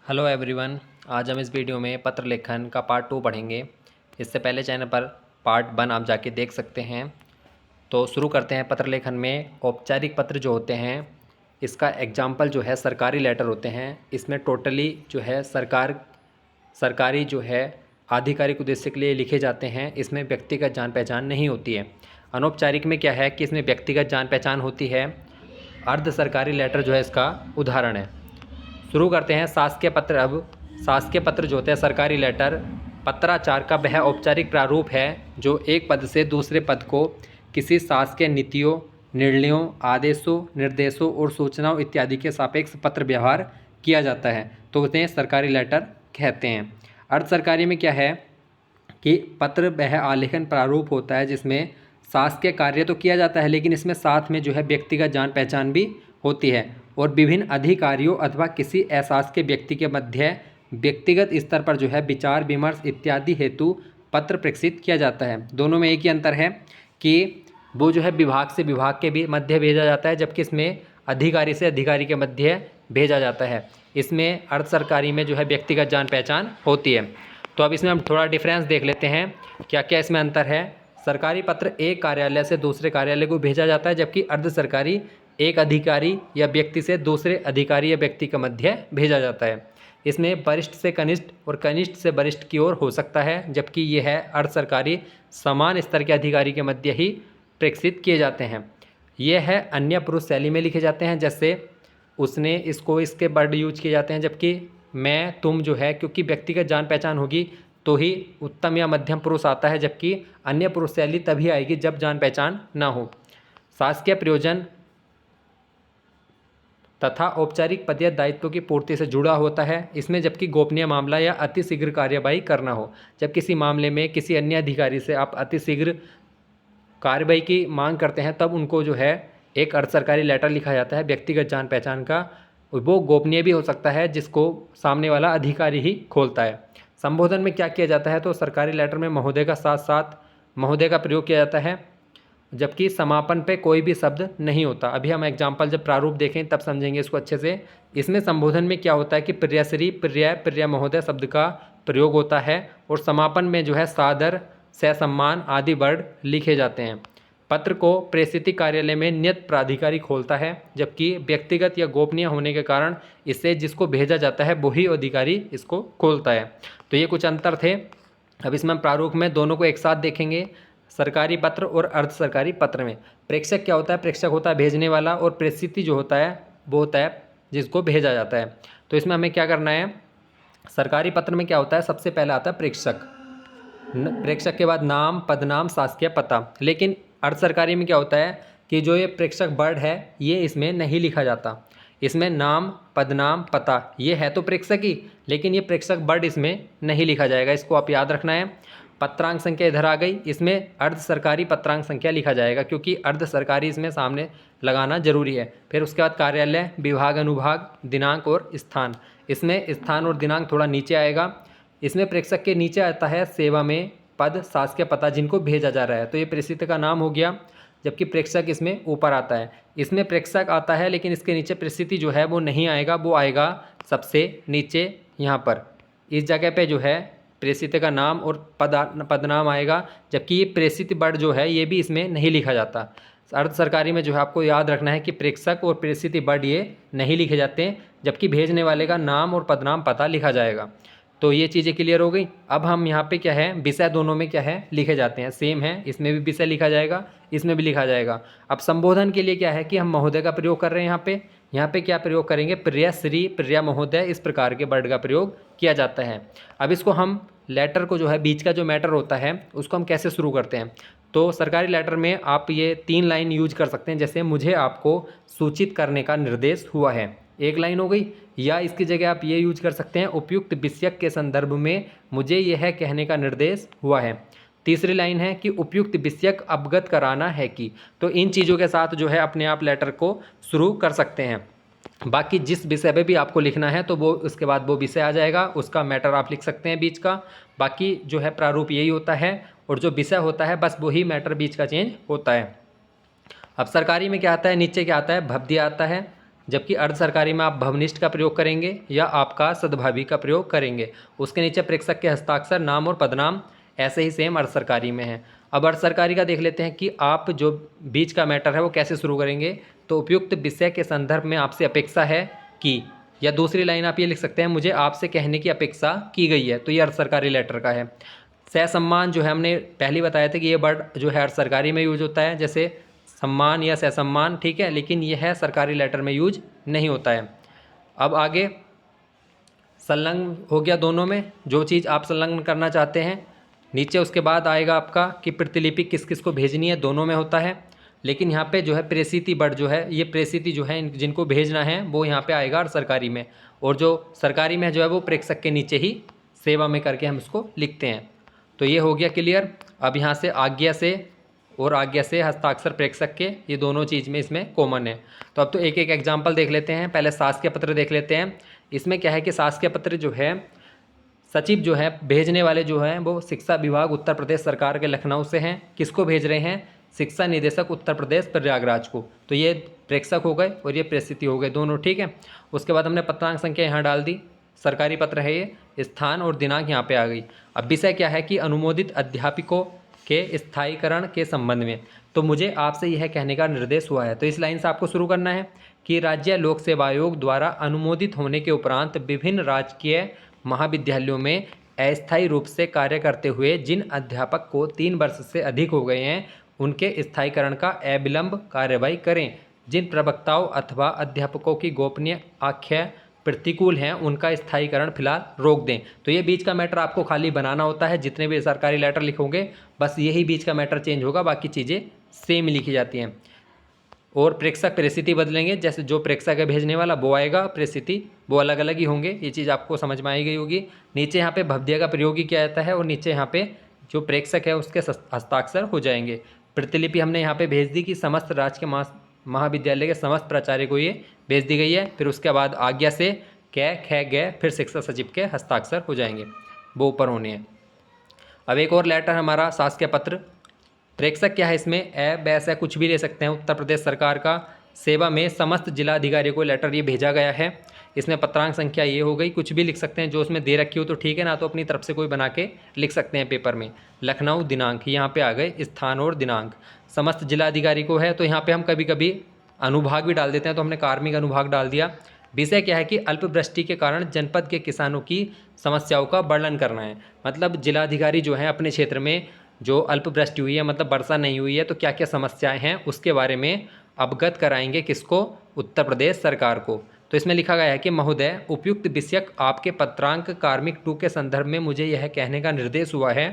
Hello everyone. आज हम इस वीडियो में पत्र लेखन का पार्ट 2 पढ़ेंगे। इससे पहले चैनल पर पार्ट 1 आप जाके देख सकते हैं। तो शुरू करते हैं। पत्र लेखन में औपचारिक पत्र जो होते हैं, इसका एग्जाम्पल जो है सरकारी लेटर होते हैं। इसमें टोटली जो है सरकारी जो है आधिकारिक उद्देश्य के लिए लिखे जाते हैं। इसमें व्यक्तिगत जान पहचान नहीं होती है। अनौपचारिक में क्या है कि इसमें व्यक्तिगत जान पहचान होती है। अर्ध सरकारी लेटर जो है इसका उदाहरण है। शुरू करते हैं शासकीय पत्र। अब शासकीय पत्र जो होते हैं सरकारी लेटर, पत्राचार का वह औपचारिक प्रारूप है जो एक पद से दूसरे पद को किसी शासकीय नीतियों, निर्णयों, आदेशों, निर्देशों और सूचनाओं इत्यादि के सापेक्ष पत्र व्यवहार किया जाता है, तो उन्हें सरकारी लेटर कहते हैं। अर्ध सरकारी में क्या है कि पत्र वह आलेखन प्रारूप होता है जिसमें शासकीय कार्य तो किया जाता है, लेकिन इसमें साथ में जो है व्यक्तिगत जान पहचान भी होती है और विभिन्न अधिकारियों अथवा किसी अशासकीय व्यक्ति के मध्य व्यक्तिगत स्तर पर जो है विचार विमर्श इत्यादि हेतु पत्र प्रेषित किया जाता है। दोनों में एक ही अंतर है कि वो जो है विभाग से विभाग के भी मध्य भेजा जाता है, जबकि इसमें अधिकारी से अधिकारी के मध्य भेजा जाता है। इसमें अर्ध सरकारी में जो है व्यक्तिगत जान पहचान होती है। तो अब इसमें हम थोड़ा डिफरेंस देख लेते हैं, क्या क्या इसमें अंतर है। सरकारी पत्र एक कार्यालय से दूसरे कार्यालय को भेजा जाता है, जबकि अर्ध सरकारी एक अधिकारी या व्यक्ति से दूसरे अधिकारी या व्यक्ति के मध्य भेजा जाता है। इसमें वरिष्ठ से कनिष्ठ और कनिष्ठ से वरिष्ठ की ओर हो सकता है, जबकि यह है अर्ध सरकारी समान स्तर के अधिकारी के मध्य ही प्रेषित किए जाते हैं। यह है अन्य पुरुष शैली में लिखे जाते हैं, जैसे उसने, इसको, इसके वर्ड यूज किए जाते हैं। जबकि मैं, तुम जो है, क्योंकि व्यक्तिगत जान पहचान होगी तो ही उत्तम या मध्यम पुरुष आता है, जबकि अन्य पुरुष शैली तभी आएगी जब जान पहचान ना हो। शासकीय प्रयोजन तथा औपचारिक पद या दायित्व की पूर्ति से जुड़ा होता है। इसमें जबकि गोपनीय मामला या अति शीघ्र कार्यवाही करना हो, जब किसी मामले में किसी अन्य अधिकारी से आप अति शीघ्र कार्रवाई की मांग करते हैं, तब उनको जो है एक अर्ध सरकारी लेटर लिखा जाता है व्यक्तिगत जान पहचान का। वो गोपनीय भी हो सकता है, जिसको सामने वाला अधिकारी ही खोलता है। संबोधन में क्या किया जाता है, तो सरकारी लेटर में महोदय का साथ साथ महोदय का प्रयोग किया जाता है, जबकि समापन पे कोई भी शब्द नहीं होता। अभी हम एग्जाम्पल जब प्रारूप देखें तब समझेंगे इसको अच्छे से। इसमें संबोधन में क्या होता है कि प्रियश्री, प्रिय महोदय शब्द का प्रयोग होता है और समापन में जो है सादर, ससम्मान आदि वर्ड लिखे जाते हैं। पत्र को प्रेषित कार्यालय में नियत प्राधिकारी खोलता है, जबकि व्यक्तिगत या गोपनीय होने के कारण इससे जिसको भेजा जाता है वही अधिकारी इसको खोलता है। तो ये कुछ अंतर थे। अब इसमें हम प्रारूप में दोनों को एक साथ देखेंगे। सरकारी पत्र और अर्ध सरकारी पत्र में प्रेषक क्या होता है, प्रेषक होता है भेजने वाला, और प्रेषित जो होता है वो होता है जिसको भेजा जाता है। तो इसमें हमें क्या करना है, सरकारी पत्र में क्या होता है, सबसे पहले आता है प्रेषक, प्रेषक के बाद नाम, पदनाम, शासकीय पता। लेकिन अर्ध सरकारी में क्या होता है कि जो ये प्रेषक वर्ड है ये इसमें नहीं लिखा जाता। इसमें नाम, पदनाम, पता ये है तो प्रेषक ही, लेकिन ये प्रेषक वर्ड इसमें नहीं लिखा जाएगा। इसको आप याद रखना है। पत्रांक संख्या इधर आ गई, इसमें अर्ध सरकारी पत्रांक संख्या लिखा जाएगा, क्योंकि अर्ध सरकारी इसमें सामने लगाना जरूरी है। फिर उसके बाद कार्यालय, विभाग, अनुभाग, दिनांक और स्थान। इसमें स्थान और दिनांक थोड़ा नीचे आएगा। इसमें प्रेषक के नीचे आता है सेवा में पद, शासकीय पता जिनको भेजा जा रहा है, तो ये प्रेषित का नाम हो गया, जबकि प्रेषक इसमें ऊपर आता है। इसमें प्रेषक आता है लेकिन इसके नीचे प्रेषित जो है वो नहीं आएगा, वो आएगा सबसे नीचे यहाँ पर। इस जगह पे जो है प्रेषित का नाम और पदनाम आएगा, जबकि ये प्रेषित वर्ड जो है ये भी इसमें नहीं लिखा जाता। अर्ध सरकारी में जो है आपको याद रखना है कि प्रेषक और प्रेषित वर्ड ये नहीं लिखे जाते हैं, जबकि भेजने वाले का नाम और पदनाम पता लिखा जाएगा। तो ये चीज़ें क्लियर हो गई। अब हम यहाँ पे क्या है, विषय दोनों में क्या है लिखे जाते हैं, सेम है। इसमें भी विषय लिखा जाएगा, इसमें भी लिखा जाएगा। अब संबोधन के लिए क्या है कि हम महोदय का प्रयोग कर रहे हैं। यहाँ पे क्या प्रयोग करेंगे, प्रिय श्री, प्रिय महोदय, इस प्रकार के वर्ड का प्रयोग किया जाता है। अब इसको हम लेटर को जो है बीच का जो मैटर होता है उसको हम कैसे शुरू करते हैं, तो सरकारी लेटर में आप ये 3 लाइन यूज कर सकते हैं। जैसे मुझे आपको सूचित करने का निर्देश हुआ है, एक लाइन हो गई। या इसकी जगह आप ये यूज कर सकते हैं, उपयुक्त विषय के संदर्भ में मुझे यह कहने का निर्देश हुआ है। तीसरी लाइन है कि उपयुक्त विषय अवगत कराना है कि। तो इन चीज़ों के साथ जो है अपने आप लेटर को शुरू कर सकते हैं। बाकी जिस विषय पे भी आपको लिखना है तो वो उसके बाद वो विषय आ जाएगा, उसका मैटर आप लिख सकते हैं बीच का। बाकी जो है प्रारूप यही होता है, और जो विषय होता है बस वही मैटर बीच का चेंज होता है। अब सरकारी में क्या आता है, नीचे क्या आता है, भव्य आता है, जबकि अर्ध सरकारी में आप भवनिष्ठ का प्रयोग करेंगे या आपका सद्भावी का प्रयोग करेंगे। उसके नीचे प्रेक्षक के हस्ताक्षर, नाम और पदनाम ऐसे ही सेम अर्ध सरकारी में है। अब अर्ध सरकारी का देख लेते हैं कि आप जो बीच का मैटर है वो कैसे शुरू करेंगे। तो उपयुक्त विषय के संदर्भ में आपसे अपेक्षा है कि, या दूसरी लाइन आप ये लिख सकते हैं, मुझे आपसे कहने की अपेक्षा की गई है। तो ये अर्ध सरकारी लेटर का है। सहसम्मान जो है हमने पहले बताया था कि ये वर्ड जो है अर्ध सरकारी में यूज होता है, जैसे सम्मान या सहसम्मान, ठीक है, लेकिन यह है सरकारी लेटर में यूज नहीं होता है। अब आगे संलग्न हो गया दोनों में, जो चीज़ आप संलग्न करना चाहते हैं। नीचे उसके बाद आएगा आपका कि प्रतिलिपि किस किस को भेजनी है, दोनों में होता है। लेकिन यहाँ पे जो है प्रेषिति वर्ड जो है, ये प्रेषिति जो है जिनको भेजना है वो यहाँ पे आएगा अर्ध सरकारी में, और जो सरकारी में जो है वो प्रेक्षक के नीचे ही सेवा में करके हम इसको लिखते हैं। तो ये हो गया क्लियर। अब यहाँ से आज्ञा से और आज्ञा से हस्ताक्षर प्रेक्षक के, ये दोनों चीज़ में इसमें कॉमन है। तो अब तो एक एक एग्जाम्पल देख लेते हैं। पहले शासकीय पत्र देख लेते हैं। इसमें क्या है कि शासकीय पत्र जो है सचिव जो है भेजने वाले जो हैं वो शिक्षा विभाग उत्तर प्रदेश सरकार के लखनऊ से हैं। किसको भेज रहे हैं? शिक्षा निदेशक उत्तर प्रदेश प्रयागराज को। तो ये प्रेक्षक हो गए और ये प्रेषित हो गए दोनों, ठीक है। उसके बाद हमने पत्रांक संख्या यहाँ डाल दी, सरकारी पत्र है ये, स्थान और दिनांक यहाँ पे आ गई। अब विषय क्या है कि अनुमोदित अध्यापकों के स्थायीकरण के संबंध में। तो मुझे आपसे यह कहने का निर्देश हुआ है। तो इस लाइन से आपको शुरू करना है कि राज्य लोक सेवा आयोग द्वारा अनुमोदित होने के उपरांत विभिन्न राजकीय महाविद्यालयों में अस्थायी रूप से कार्य करते हुए जिन अध्यापक को 3 वर्ष से अधिक हो गए हैं उनके स्थायीकरण का अविलंब कार्यवाही करें। जिन प्रवक्ताओं अथवा अध्यापकों की गोपनीय आख्या प्रतिकूल हैं उनका स्थायीकरण फिलहाल रोक दें। तो ये बीच का मैटर आपको खाली बनाना होता है। जितने भी सरकारी लेटर लिखोगे बस यही बीच का मैटर चेंज होगा, बाकी चीज़ें सेम लिखी जाती हैं। और प्रेक्षक प्रेषिति बदलेंगे, जैसे जो प्रेक्षक है भेजने वाला वो आएगा, प्रेषिति वो अलग अलग ही होंगे। ये चीज़ आपको समझ में आई गई होगी। नीचे यहाँ पे भवदीय का प्रयोग ही किया जाता है और नीचे यहाँ पे जो प्रेक्षक है उसके हस्ताक्षर हो जाएंगे। प्रतिलिपि हमने यहाँ पे भेज दी कि समस्त राजकीय महाविद्यालय के समस्त प्राचार्य को ये भेज दी गई है। फिर उसके बाद आज्ञा से कै ख गए फिर शिक्षा सचिव के हस्ताक्षर हो जाएंगे, वो ऊपर होने हैं। अब एक और लेटर हमारा शासकीय पत्र। प्रेक्षक क्या है इसमें? ऐसा कुछ भी ले सकते हैं। उत्तर प्रदेश सरकार का सेवा में समस्त जिलाधिकारियों को लेटर ये भेजा गया है। इसमें पत्रांक संख्या ये हो गई, कुछ भी लिख सकते हैं जो उसमें दे रखी हो तो ठीक है, ना तो अपनी तरफ से कोई बना के लिख सकते हैं पेपर में। लखनऊ दिनांक यहाँ पे आ गए, स्थान और दिनांक समस्त जिलाधिकारी को है। तो यहाँ पे हम कभी कभी अनुभाग भी डाल देते हैं, तो हमने कार्मिक अनुभाग डाल दिया। विषय क्या है कि अल्पवृष्टि के कारण जनपद के किसानों की समस्याओं का वर्णन करना है। मतलब जिलाधिकारी जो है अपने क्षेत्र में जो अल्पवृष्टि हुई है, मतलब वर्षा नहीं हुई है, तो क्या क्या समस्याएं हैं उसके बारे में अवगत कराएंगे। किसको? उत्तर प्रदेश सरकार को। तो इसमें लिखा गया है कि महोदय, उपयुक्त विषयक आपके पत्रांक कार्मिक 2 के संदर्भ में मुझे यह कहने का निर्देश हुआ है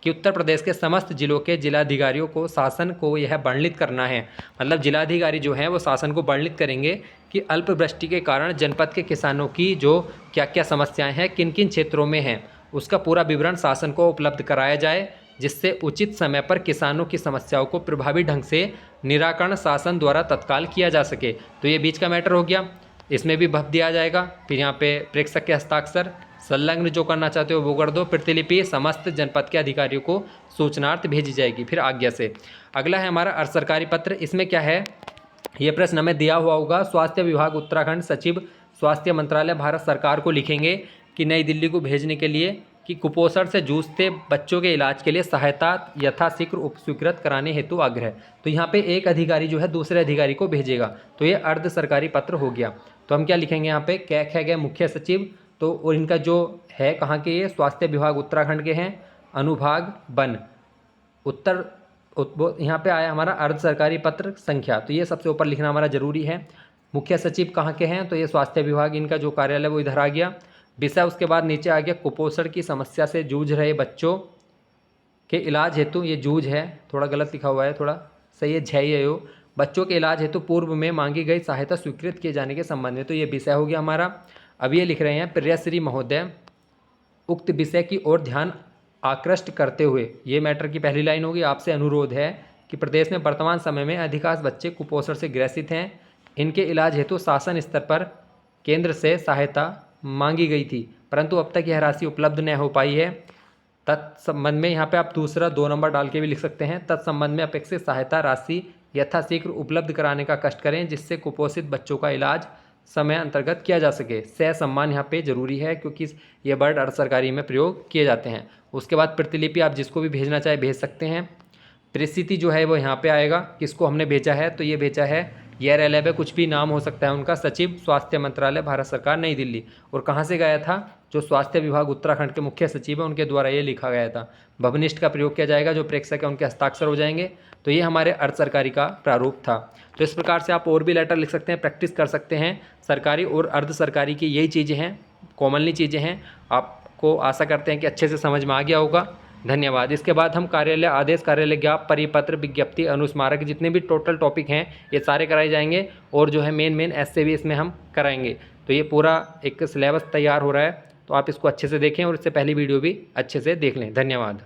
कि उत्तर प्रदेश के समस्त जिलों के जिलाधिकारियों को शासन को यह वर्णित करना है। मतलब जिलाधिकारी जो हैं वो शासन को वर्णित करेंगे कि अल्पवृष्टि के कारण जनपद के किसानों की जो क्या क्या समस्याएं हैं, किन किन क्षेत्रों में हैं, उसका पूरा विवरण शासन को उपलब्ध कराया जाए, जिससे उचित समय पर किसानों की समस्याओं को प्रभावी ढंग से निराकरण शासन द्वारा तत्काल किया जा सके। तो ये बीच का मैटर हो गया। इसमें भी भव दिया जाएगा। फिर यहाँ पे प्रेक्षक के हस्ताक्षर, संलग्न जो करना चाहते हो वो कर दो। प्रतिलिपि समस्त जनपद के अधिकारियों को सूचनार्थ भेजी जाएगी। फिर आज्ञा से अगला है हमारा अर्ध सरकारी पत्र। इसमें क्या है, ये प्रश्न हमें दिया हुआ होगा। स्वास्थ्य विभाग उत्तराखंड सचिव स्वास्थ्य मंत्रालय भारत सरकार को लिखेंगे कि नई दिल्ली को भेजने के लिए कि कुपोषण से जूझते बच्चों के इलाज के लिए सहायता यथाशीघ्र स्वीकृत कराने हेतु आग्रह। तो यहाँ पे एक अधिकारी जो है दूसरे अधिकारी को भेजेगा। तो ये अर्ध सरकारी पत्र हो गया। तो हम क्या लिखेंगे यहाँ पे? कै ख गए मुख्य सचिव। तो और इनका जो है कहाँ के, ये स्वास्थ्य विभाग उत्तराखंड के हैं, अनुभाग वन उत्तर। यहाँ पे आया हमारा अर्ध सरकारी पत्र संख्या। तो ये सबसे ऊपर लिखना हमारा जरूरी है। मुख्य सचिव कहाँ के हैं? तो ये स्वास्थ्य विभाग, इनका जो कार्यालय वो इधर आ गया। विषय उसके बाद नीचे आ गया, कुपोषण की समस्या से जूझ रहे बच्चों के इलाज हेतु, ये जूझ है, थोड़ा गलत लिखा हुआ है, थोड़ा सही है झय हो, बच्चों के इलाज हेतु पूर्व में मांगी गई सहायता स्वीकृत किए जाने के संबंध में। तो ये विषय हो गया हमारा। अब ये लिख रहे हैं, प्रियश्री महोदय, उक्त विषय की ओर ध्यान आकृष्ट करते हुए, ये मैटर की पहली लाइन होगी, आपसे अनुरोध है कि प्रदेश में वर्तमान समय में अधिकांश बच्चे कुपोषण से ग्रसित हैं। इनके इलाज हेतु शासन स्तर पर केंद्र से सहायता मांगी गई थी, परंतु अब तक यह राशि उपलब्ध न हो पाई है। तत्संबंध में यहाँ पे आप दूसरा 2 नंबर डाल के भी लिख सकते हैं। तत्संबंध में अपेक्षित सहायता राशि यथाशीघ्र उपलब्ध कराने का कष्ट करें जिससे कुपोषित बच्चों का इलाज समय अंतर्गत किया जा सके। सह सम्मान यहाँ पे जरूरी है क्योंकि ये वर्ड अर्ध सरकारी में प्रयोग किए जाते हैं। उसके बाद प्रतिलिपि आप जिसको भी भेजना चाहे भेज सकते हैं। परिस्थिति जो है वो यहाँ पे आएगा, किसको हमने भेजा है, तो ये भेजा है येर एलेब है, कुछ भी नाम हो सकता है उनका, सचिव स्वास्थ्य मंत्रालय भारत सरकार नई दिल्ली। और कहाँ से गया था, जो स्वास्थ्य विभाग उत्तराखंड के मुख्य सचिव है उनके द्वारा ये लिखा गया था। भवनिष्ठ का प्रयोग किया जाएगा, जो प्रेक्षक है उनके हस्ताक्षर हो जाएंगे। तो ये हमारे अर्ध सरकारी का प्रारूप था। तो इस प्रकार से आप और भी लेटर लिख सकते हैं, प्रैक्टिस कर सकते हैं। सरकारी और अर्ध सरकारी की यही चीज़ें हैं, कॉमनली चीज़ें हैं। आपको आशा करते हैं कि अच्छे से समझ में आ गया होगा। धन्यवाद। इसके बाद हम कार्यालय आदेश, कार्यालय ज्ञाप, परिपत्र, विज्ञप्ति, अनुस्मारक, जितने भी टोटल टॉपिक हैं ये सारे कराए जाएंगे। और जो है मेन ऐसे भी इसमें हम कराएंगे। तो ये पूरा एक सिलेबस तैयार हो रहा है, तो आप इसको अच्छे से देखें और इससे पहली वीडियो भी अच्छे से देख लें। धन्यवाद।